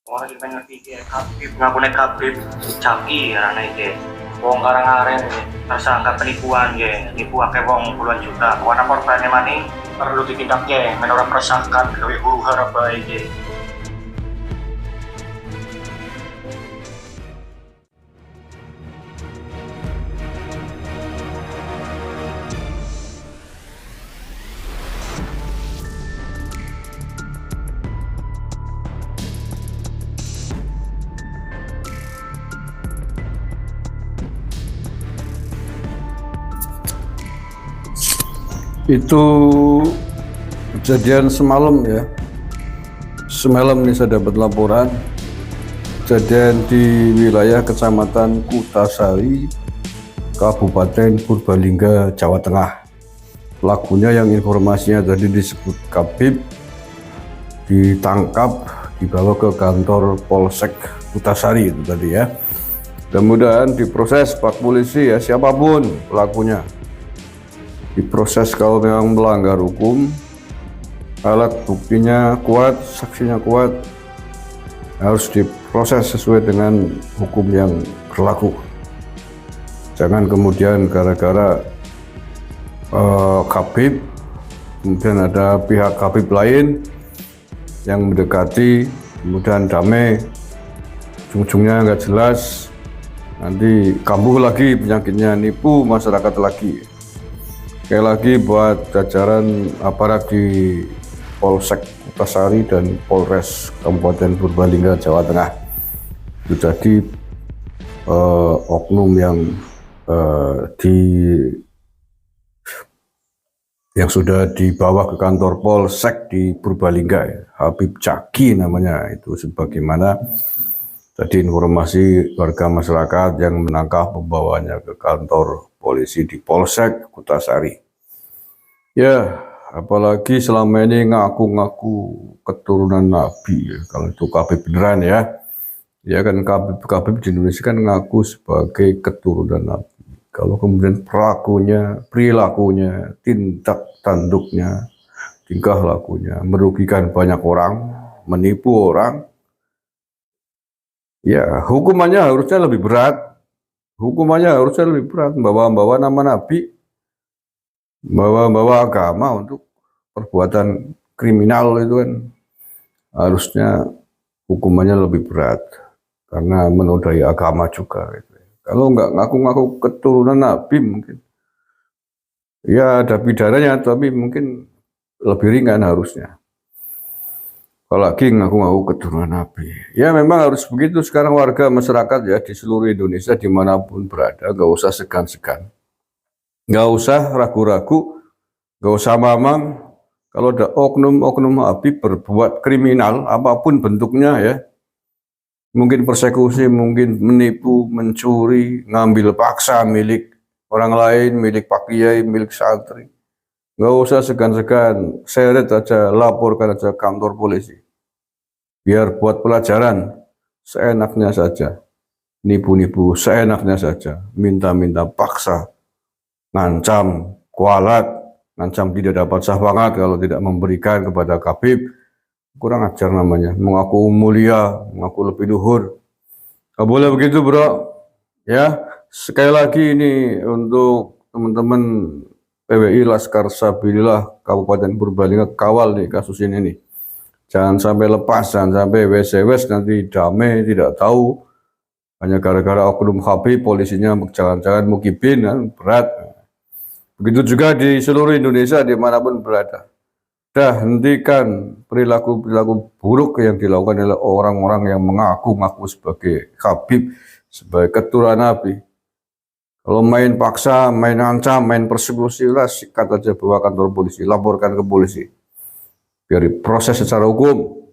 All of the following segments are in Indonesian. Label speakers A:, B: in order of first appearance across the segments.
A: Orang lagi pengen ngerti kayak Habib ngakunya Habib Caki ya anak itu wong karang-aren tersangka penipuan ya nipu akeh wong puluhan juta warna korbannya maning perlu ditindak ya menurut meresahkan gawe huru hara baik ya.
B: Itu kejadian semalam ya. Semalam ini saya dapat laporan kejadian di wilayah Kecamatan Kutasari, Kabupaten Purbalingga, Jawa Tengah. Pelakunya yang informasinya tadi disebut Kabib ditangkap, dibawa ke kantor Polsek Kutasari itu tadi ya. Mudah-mudahan diproses Pak polisi ya, siapapun pelakunya diproses. Kalau memang melanggar hukum, alat buktinya kuat, saksinya kuat, harus diproses sesuai dengan hukum yang berlaku. Jangan kemudian gara-gara Kabib, kemudian ada pihak Kabib lain yang mendekati, kemudian damai, ujung-ujungnya nggak jelas, nanti kambuh lagi penyakitnya, nipu masyarakat lagi. Sekali lagi buat jajaran aparat di Polsek Kutasari dan Polres Kabupaten Purbalingga, Jawa Tengah, itu jadi oknum yang sudah dibawa ke kantor Polsek di Purbalingga ya, Habib Caki namanya, itu sebagaimana tadi informasi warga masyarakat yang menangkap pembawanya ke kantor polisi di Polsek Kutasari. Ya, apalagi selama ini ngaku-ngaku keturunan Nabi ya, kalau itu Kabib beneran ya. Ya kan Kabib di Indonesia kan ngaku sebagai keturunan Nabi. Kalau kemudian perilakunya, tindak tanduknya, tingkah lakunya merugikan banyak orang, menipu orang, ya hukumannya harusnya lebih berat. Hukumannya harusnya lebih berat, membawa nama Nabi, membawa agama untuk perbuatan kriminal itu kan harusnya hukumannya lebih berat karena menodai agama juga gitu. Kalau nggak ngaku-ngaku keturunan Nabi mungkin ya ada pidananya, tapi mungkin lebih ringan harusnya. Apalagi ngaku-ngaku keturunan Nabi. Ya memang harus begitu sekarang warga masyarakat ya di seluruh Indonesia dimanapun berada, nggak usah segan-segan, nggak usah ragu-ragu, nggak usah mamang. Kalau ada oknum-oknum Habib berbuat kriminal apapun bentuknya ya, mungkin persekusi, mungkin menipu, mencuri, ngambil paksa milik orang lain, milik pak kiai, milik santri, nggak usah segan-segan, seret aja, laporkan aja kantor polisi, biar buat pelajaran. Seenaknya saja nipu-nipu, seenaknya saja minta-minta paksa, ngancam, kualat, ngancam tidak dapat syafaat kalau tidak memberikan kepada Kabib. Kurang ajar namanya, mengaku mulia, mengaku lebih luhur. Gak boleh begitu bro. Ya, sekali lagi ini untuk teman-teman PWI Laskar Sabilillah Kabupaten Purbalingga, kawal nih kasus ini nih. Jangan sampai lepas, jangan sampai wes nanti damai tidak tahu. Hanya gara-gara oknum Habib, polisinya jangan-jangan mukibin kan, berat. Begitu juga di seluruh Indonesia dimanapun berada. Hentikan perilaku-perilaku buruk yang dilakukan oleh orang-orang yang mengaku-ngaku sebagai Habib, sebagai keturunan Nabi. Kalau main paksa, main ancam, main persekusi, lah sikat aja bawa kantor polisi, laporkan ke polisi. Biar proses secara hukum.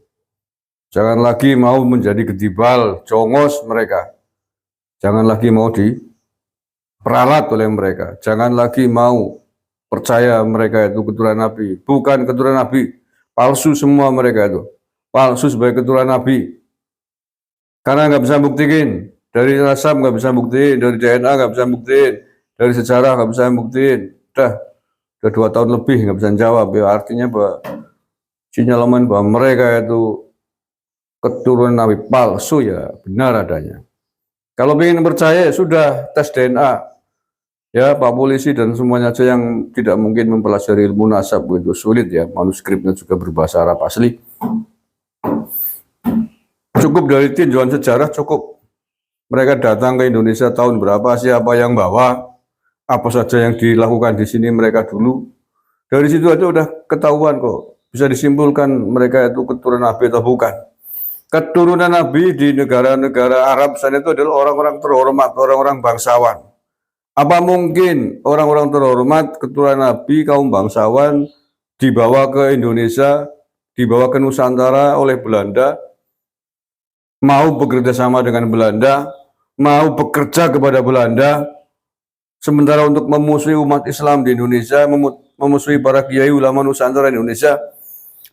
B: Jangan lagi mau menjadi gedibal, jongos mereka. Jangan lagi mau diperalat oleh mereka. Jangan lagi mau percaya mereka itu keturunan Nabi. Bukan keturunan Nabi, palsu semua mereka itu. Palsu sebagai keturunan Nabi. Karena nggak bisa buktiin. Dari nasab nggak bisa buktiin, dari DNA nggak bisa buktiin, dari sejarah nggak bisa buktiin. Udah 2 tahun lebih nggak bisa jawab. Ya, artinya bahwa sinyalemen bahwa mereka itu keturunan Nabi palsu ya benar adanya. Kalau ingin percaya sudah tes DNA. Ya, Pak Polisi dan semuanya aja yang tidak mungkin mempelajari ilmu nasab begitu sulit ya. Manuskripnya juga berbahasa Arab asli. Cukup dari tinjauan sejarah cukup. Mereka datang ke Indonesia tahun berapa, siapa yang bawa, apa saja yang dilakukan di sini mereka dulu. Dari situ aja udah ketahuan kok. Bisa disimpulkan mereka itu keturunan Nabi atau bukan. Keturunan Nabi di negara-negara Arab sana itu adalah orang-orang terhormat, orang-orang bangsawan. Apa mungkin orang-orang terhormat keturunan Nabi, kaum bangsawan dibawa ke Indonesia, dibawa ke Nusantara oleh Belanda, mau bekerja sama dengan Belanda, mau bekerja kepada Belanda, sementara untuk memusuhi umat Islam di Indonesia, memusuhi para kiai ulama Nusantara Indonesia,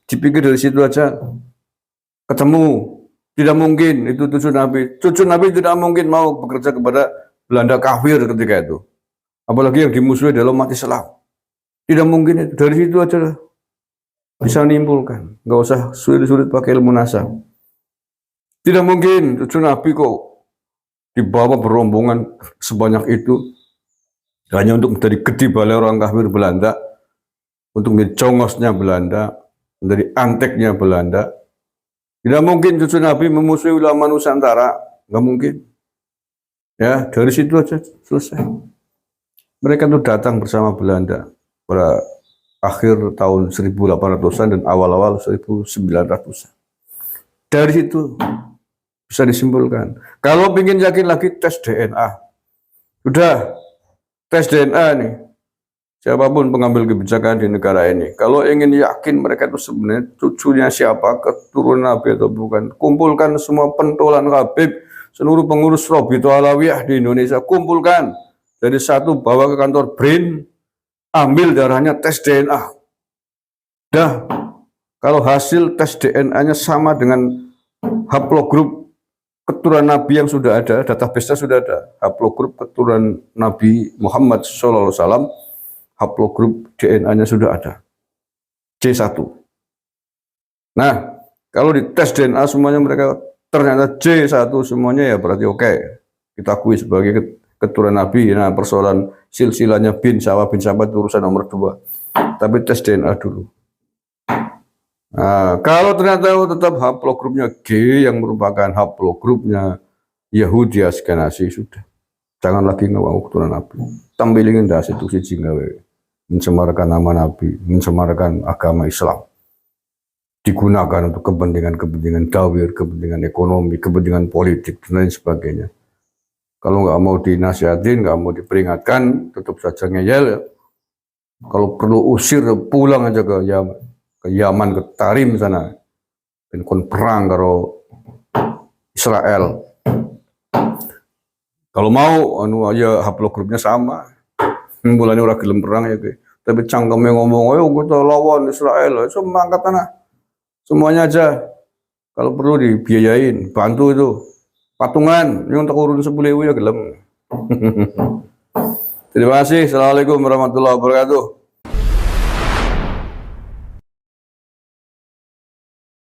B: dipikir dari situ aja ketemu. Tidak mungkin itu cucu Nabi. Cucu Nabi tidak mungkin mau bekerja kepada Belanda kafir ketika itu. Apalagi yang dimusuhi adalah umat Islam. Tidak mungkin itu. Dari situ aja bisa menimbulkan. Nggak usah sulit-sulit pakai ilmu nasab. Tidak mungkin cucu Nabi kok dibawa berombongan sebanyak itu hanya untuk menjadi gede balai orang kafir Belanda, untuk menjadi congosnya Belanda, menjadi anteknya Belanda. Tidak mungkin cucu Nabi memusuhi ulama Nusantara. Nggak mungkin. Ya, dari situ aja selesai. Mereka tuh datang bersama Belanda pada akhir tahun 1800-an dan awal-awal 1900-an. Dari situ bisa disimpulkan. Kalau ingin yakin lagi tes DNA. Sudah tes DNA nih. Siapapun pengambil kebijakan di negara ini. Kalau ingin yakin mereka itu sebenarnya cucunya siapa, keturunan Nabi atau bukan. Kumpulkan semua pentolan Habib, seluruh pengurus Robito Alawiyah di Indonesia, kumpulkan dari satu, bawa ke kantor BRIN, ambil darahnya, tes DNA. Dah, kalau hasil tes DNA-nya sama dengan haplogrup keturunan Nabi yang sudah ada, database-nya sudah ada, haplogrup keturunan Nabi Muhammad SAW, haplogrup DNA-nya sudah ada, C1. Nah, kalau di tes DNA semuanya mereka ternyata C1 semuanya, ya berarti oke. Kita akui sebagai keturunan Nabi. Nah, persoalan silsilahnya bin Sawah itu urusan nomor 2. Tapi tes DNA dulu. Nah, kalau ternyata tetap haplogrupnya G yang merupakan haplogrupnya Yahudi Askenasi, sudah. Jangan lagi ngawang keturunan Nabi. Tampilin dah situ si jinggawe. Mencemarkan nama Nabi, mencemarkan agama Islam. Digunakan untuk kepentingan-kepentingan dawir, kepentingan ekonomi, kepentingan politik, dan lain sebagainya. Kalau nggak mau dinasihatin, nggak mau diperingatkan, tetap saja ngeyel ya. Kalau perlu usir, pulang aja ke Yaman, ke Tarim sana. Dan kon perang karo Israel. Kalau mau, aja haplogrupnya sama. Mulanya orang gelem perang ya, tapi cangkemnya ngomong, ayo kita lawan Israel, so mangkat tanah. Semuanya aja. Kalau perlu dibiayain, bantu itu. Patungan, yang untuk urun 10.000 ya gelem. Terima kasih. Assalamualaikum warahmatullahi wabarakatuh.